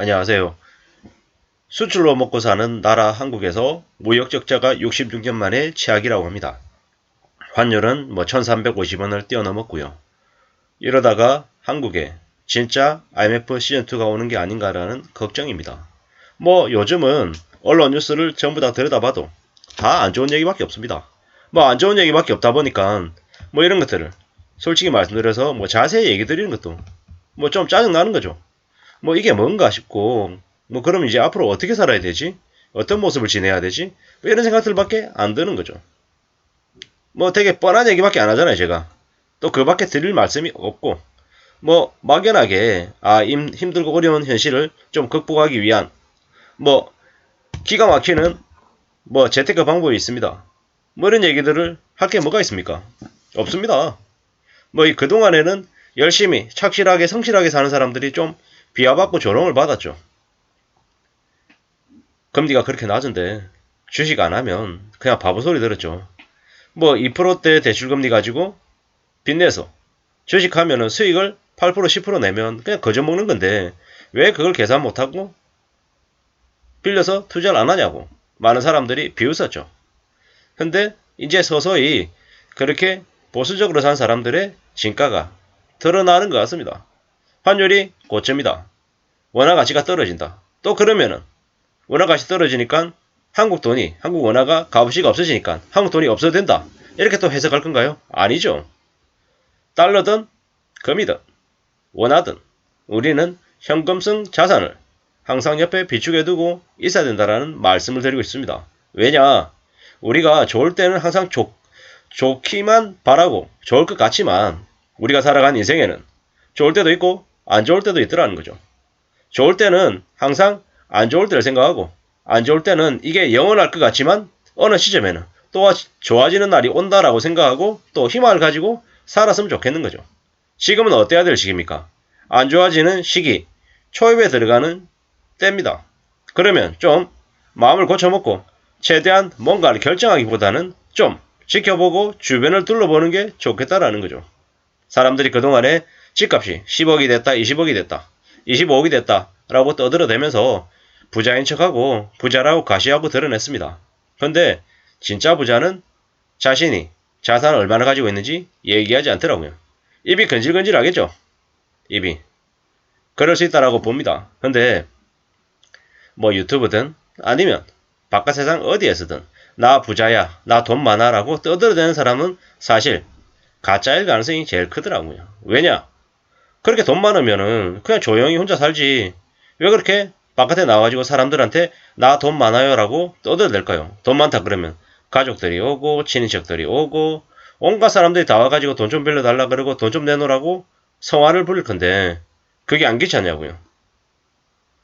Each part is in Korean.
안녕하세요. 수출로 먹고 사는 나라 한국에서 무역 적자가 66년 만에 최악이라고 합니다. 환율은 1350원을 뛰어넘었고요. 이러다가 한국에 진짜 IMF 시즌2가 오는 게 아닌가라는 걱정입니다. 요즘은 언론 뉴스를 전부 다 들여다봐도 다 안 좋은 얘기밖에 없습니다. 안 좋은 얘기밖에 없다 보니까 이런 것들을 솔직히 말씀드려서 자세히 얘기 드리는 것도 좀 짜증나는 거죠. 이게 뭔가 싶고, 그럼 이제 앞으로 어떻게 살아야 되지? 어떤 모습을 지내야 되지? 이런 생각들밖에 안 드는 거죠. 되게 뻔한 얘기밖에 안 하잖아요, 제가. 또 그밖에 드릴 말씀이 없고, 막연하게, 힘들고 어려운 현실을 좀 극복하기 위한, 뭐, 기가 막히는, 재테크 방법이 있습니다. 이런 얘기들을 할 게 뭐가 있습니까? 없습니다. 그동안에는 열심히, 착실하게, 성실하게 사는 사람들이 좀 비하받고 조롱을 받았죠. 금리가 그렇게 낮은데 주식 안 하면 그냥 바보 소리 들었죠. 2%대 대출금리 가지고 빚내서 주식하면은 수익을 8% 10% 내면 그냥 거저 먹는 건데 왜 그걸 계산 못하고 빌려서 투자를 안 하냐고 많은 사람들이 비웃었죠. 근데 이제 서서히 그렇게 보수적으로 산 사람들의 진가가 드러나는 것 같습니다. 환율이 고점이다. 원화 가치가 떨어진다. 또 그러면은 원화 값이 떨어지니까 한국 돈이, 한국 원화가 값어치가 없어지니까 한국 돈이 없어도 된다. 이렇게 또 해석할 건가요? 아니죠. 달러든 금이든 원화든 우리는 현금성 자산을 항상 옆에 비축해 두고 있어야 된다라는 말씀을 드리고 있습니다. 왜냐? 우리가 좋을 때는 항상 좋기만 바라고 좋을 것 같지만 우리가 살아간 인생에는 좋을 때도 있고 안 좋을 때도 있더라는 거죠. 좋을 때는 항상 안 좋을 때를 생각하고 안 좋을 때는 이게 영원할 것 같지만 어느 시점에는 또 좋아지는 날이 온다라고 생각하고 또 희망을 가지고 살았으면 좋겠는 거죠. 지금은 어때야 될 시기입니까? 안 좋아지는 시기, 초입에 들어가는 때입니다. 그러면 좀 마음을 고쳐먹고 최대한 뭔가를 결정하기보다는 좀 지켜보고 주변을 둘러보는 게 좋겠다라는 거죠. 사람들이 그동안에 집값이 10억이 됐다, 20억이 됐다, 25억이 됐다 라고 떠들어대면서 부자인 척하고 부자라고 가시하고 드러냈습니다. 그런데 진짜 부자는 자신이 자산을 얼마나 가지고 있는지 얘기하지 않더라고요. 입이 근질근질하겠죠. 입이. 그럴 수 있다라고 봅니다. 근데 유튜브든 아니면 바깥 세상 어디에서든 나 부자야, 나 돈 많아라고 떠들어대는 사람은 사실 가짜일 가능성이 제일 크더라고요. 왜냐? 그렇게 돈 많으면은 그냥 조용히 혼자 살지. 왜 그렇게 바깥에 나와가지고 사람들한테 나 돈 많아요라고 떠들어댈까요? 돈 많다 그러면 가족들이 오고 친인척들이 오고 온갖 사람들이 다 와가지고 돈 좀 빌려달라 그러고 돈 좀 내놓으라고 성화를 부릴 건데 그게 안 귀찮냐고요.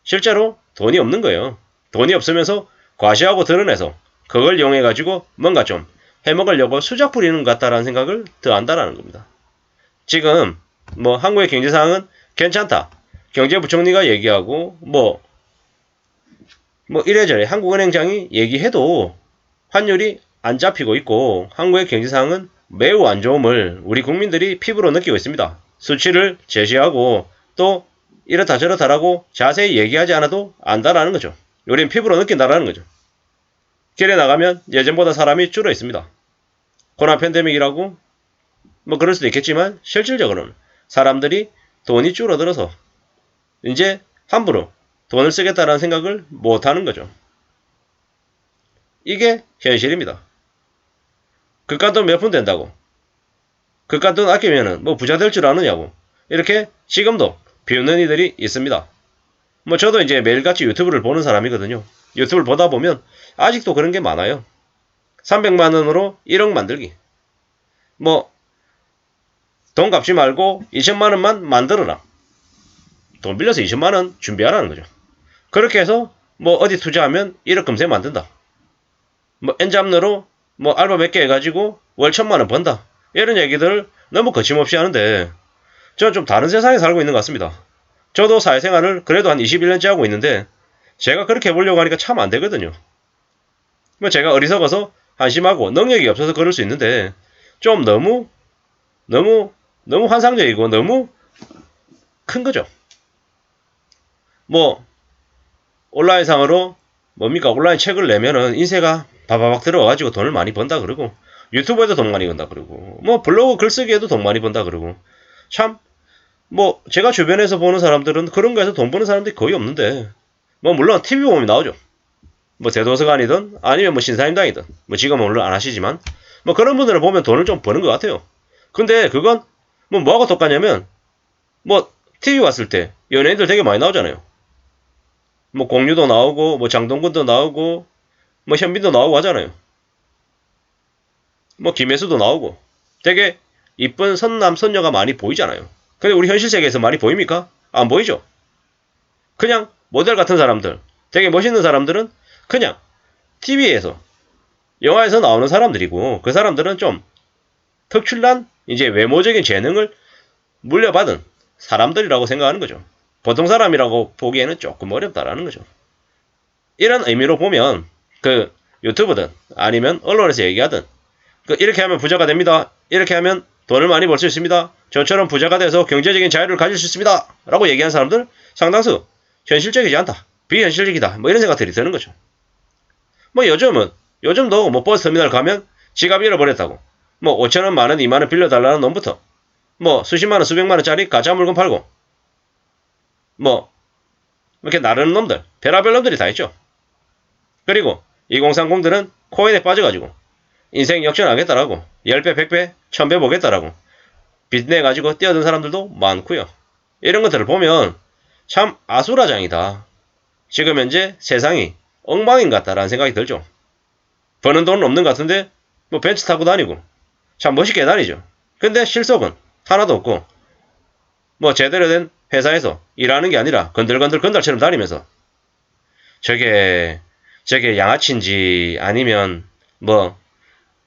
실제로 돈이 없는 거예요. 돈이 없으면서 과시하고 드러내서 그걸 이용해가지고 뭔가 좀 해먹으려고 수작 부리는 것 같다라는 생각을 더한다라는 겁니다. 지금 한국의 경제 상황은 괜찮다. 경제부총리가 얘기하고 이래저래 한국은행장이 얘기해도 환율이 안 잡히고 있고 한국의 경제 상황은 매우 안 좋음을 우리 국민들이 피부로 느끼고 있습니다. 수치를 제시하고 또 이렇다 저렇다라고 자세히 얘기하지 않아도 안다라는 거죠. 우린 피부로 느낀다라는 거죠. 길에 나가면 예전보다 사람이 줄어 있습니다. 코로나 팬데믹이라고 그럴 수도 있겠지만 실질적으로는 사람들이 돈이 줄어들어서 이제 함부로 돈을 쓰겠다라는 생각을 못하는 거죠. 이게 현실입니다. 그깟 돈 몇 푼 된다고. 그깟 돈 아끼면은 부자 될 줄 아느냐고. 이렇게 지금도 비웃는 이들이 있습니다. 저도 이제 매일같이 유튜브를 보는 사람이거든요. 유튜브를 보다 보면 아직도 그런 게 많아요. 300만 원으로 1억 만들기. 돈 갚지 말고 2천만 원만 만들어라. 돈 빌려서 2천만 원 준비하라는 거죠. 그렇게 해서 어디 투자하면 1억 금세 만든다. 엔잡러로 알바 몇 개 해가지고 월 1,000만 원 번다. 이런 얘기들을 너무 거침없이 하는데 저는 좀 다른 세상에 살고 있는 것 같습니다. 저도 사회생활을 그래도 한 21년째 하고 있는데 제가 그렇게 해보려고 하니까 참 안 되거든요. 제가 어리석어서 한심하고 능력이 없어서 그럴 수 있는데 좀 너무 환상적이고 너무 큰 거죠. 온라인상으로 뭡니까? 온라인 책을 내면은 인쇄가 바바박 들어가가지고 돈을 많이 번다 그러고 유튜브에도 돈 많이 번다 그러고 뭐 블로그 글쓰기에도 돈 많이 번다 그러고 참 뭐 제가 주변에서 보는 사람들은 그런 거에서 돈 버는 사람들이 거의 없는데 뭐 물론 TV 보면 나오죠. 뭐 대도서관이든 아니면 뭐 신사임당이든 뭐 지금은 물론 안 하시지만 뭐 그런 분들을 보면 돈을 좀 버는 것 같아요. 근데 그건 뭐 뭐하고 똑같냐면 뭐 TV 왔을 때 연예인들 되게 많이 나오잖아요. 뭐 공유도 나오고 뭐 장동건도 나오고 뭐 현빈도 나오고 하잖아요. 뭐 김혜수도 나오고 되게 이쁜 선남 선녀가 많이 보이잖아요. 근데 우리 현실 세계에서 많이 보입니까? 안 보이죠. 그냥 모델 같은 사람들, 되게 멋있는 사람들은 그냥 TV에서 영화에서 나오는 사람들이고 그 사람들은 좀 특출난 이제 외모적인 재능을 물려받은 사람들이라고 생각하는 거죠. 보통 사람이라고 보기에는 조금 어렵다라는 거죠. 이런 의미로 보면 그 유튜브든 아니면 언론에서 얘기하든 그 이렇게 하면 부자가 됩니다. 이렇게 하면 돈을 많이 벌 수 있습니다. 저처럼 부자가 돼서 경제적인 자유를 가질 수 있습니다. 라고 얘기한 사람들 상당수 현실적이지 않다. 비현실적이다. 뭐 이런 생각들이 드는 거죠. 뭐 요즘도 뭐 버스 터미널 가면 지갑 잃어버렸다고 뭐 5천원 만원 2만원 빌려달라는 놈부터 뭐 수십만원 수백만원짜리 가짜 물건 팔고 뭐 이렇게 나르는 놈들 별의별 놈들이 다 있죠. 그리고 2030들은 코인에 빠져가지고 인생 역전하겠다라고 10배 100배 1000배 보겠다라고 빚내가지고 뛰어든 사람들도 많고요. 이런 것들을 보면 참 아수라장이다. 지금 현재 세상이 엉망인 것 같다라는 생각이 들죠. 버는 돈은 없는 것 같은데 뭐 벤츠 타고 다니고 참 멋있게 다니죠. 근데 실속은 하나도 없고 뭐 제대로 된 회사에서 일하는 게 아니라 건들건들 건달처럼 다니면서 저게 양아치인지 아니면 뭐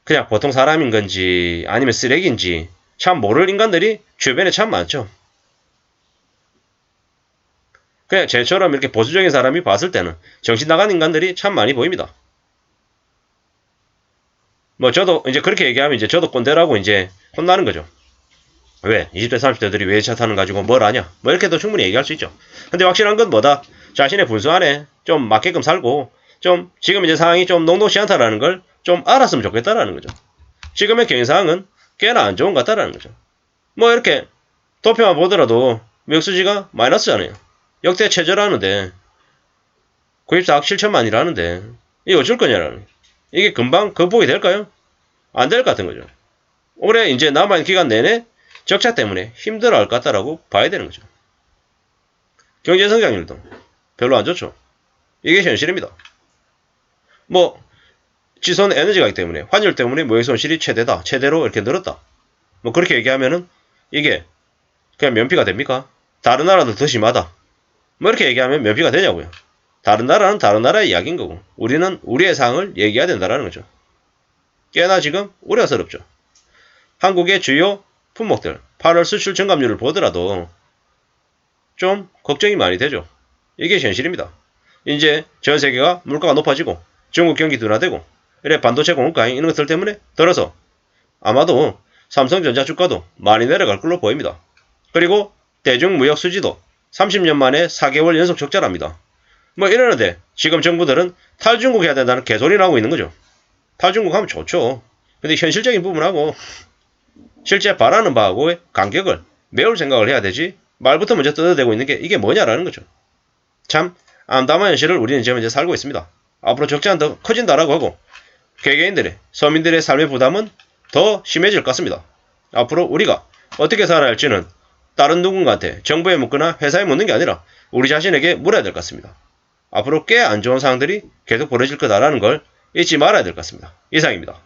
그냥 보통 사람인 건지 아니면 쓰레기인지 참 모를 인간들이 주변에 참 많죠. 그냥 쟤처럼 이렇게 보수적인 사람이 봤을 때는 정신 나간 인간들이 참 많이 보입니다. 뭐 저도 이제 그렇게 얘기하면 이제 저도 꼰대라고 이제 혼나는 거죠. 왜? 20대 30대들이 왜 차 타는 가지고 뭘 아냐? 뭐 이렇게도 충분히 얘기할 수 있죠. 근데 확실한 건 뭐다? 자신의 분수 안에 좀 맞게끔 살고 좀 지금 이제 상황이 좀 녹록지 않다라는 걸 좀 알았으면 좋겠다라는 거죠. 지금의 경영 상황은 꽤나 안 좋은 것 같다라는 거죠. 뭐 이렇게 도표만 보더라도 미국 수지가 마이너스잖아요. 역대 최저라는데 94억 7천만이라는데 이게 어쩔 거냐라는 이게 금방 극복이 될까요? 안 될 것 같은 거죠. 올해 이제 남아있는 기간 내내 적자 때문에 힘들어할 것 같다라고 봐야 되는 거죠. 경제 성장률도 별로 안 좋죠. 이게 현실입니다. 뭐 지선 에너지 가격 때문에 환율 때문에 모의 손실이 최대로 이렇게 늘었다. 뭐 그렇게 얘기하면은 이게 그냥 면피가 됩니까? 다른 나라도 더 심하다. 뭐 이렇게 얘기하면 면피가 되냐고요. 다른 나라는 다른 나라의 이야기인 거고 우리는 우리의 상황을 얘기해야 된다는 거죠. 꽤나 지금 우려스럽죠. 한국의 주요 품목들 8월 수출 증감률을 보더라도 좀 걱정이 많이 되죠. 이게 현실입니다. 이제 전 세계가 물가가 높아지고 중국 경기 둔화되고 이래 반도체 공급가행 이런 것들 때문에 들어서 아마도 삼성전자 주가도 많이 내려갈 걸로 보입니다. 그리고 대중무역 수지도 30년 만에 4개월 연속 적자랍니다. 뭐 이러는데 지금 정부들은 탈중국 해야 된다는 개소리를 하고 있는 거죠. 탈중국 하면 좋죠. 근데 현실적인 부분하고 실제 바라는 바하고의 간격을 메울 생각을 해야 되지 말부터 먼저 뜯어대고 있는 게 이게 뭐냐라는 거죠. 참 암담한 현실을 우리는 지금 이제 살고 있습니다. 앞으로 적자는 더 커진다라고 하고 개개인들의 서민들의 삶의 부담은 더 심해질 것 같습니다. 앞으로 우리가 어떻게 살아야 할지는 다른 누군가한테 정부에 묻거나 회사에 묻는 게 아니라 우리 자신에게 물어야 될 것 같습니다. 앞으로 꽤 안 좋은 상황들이 계속 벌어질 거다라는 걸 잊지 말아야 될 것 같습니다. 이상입니다.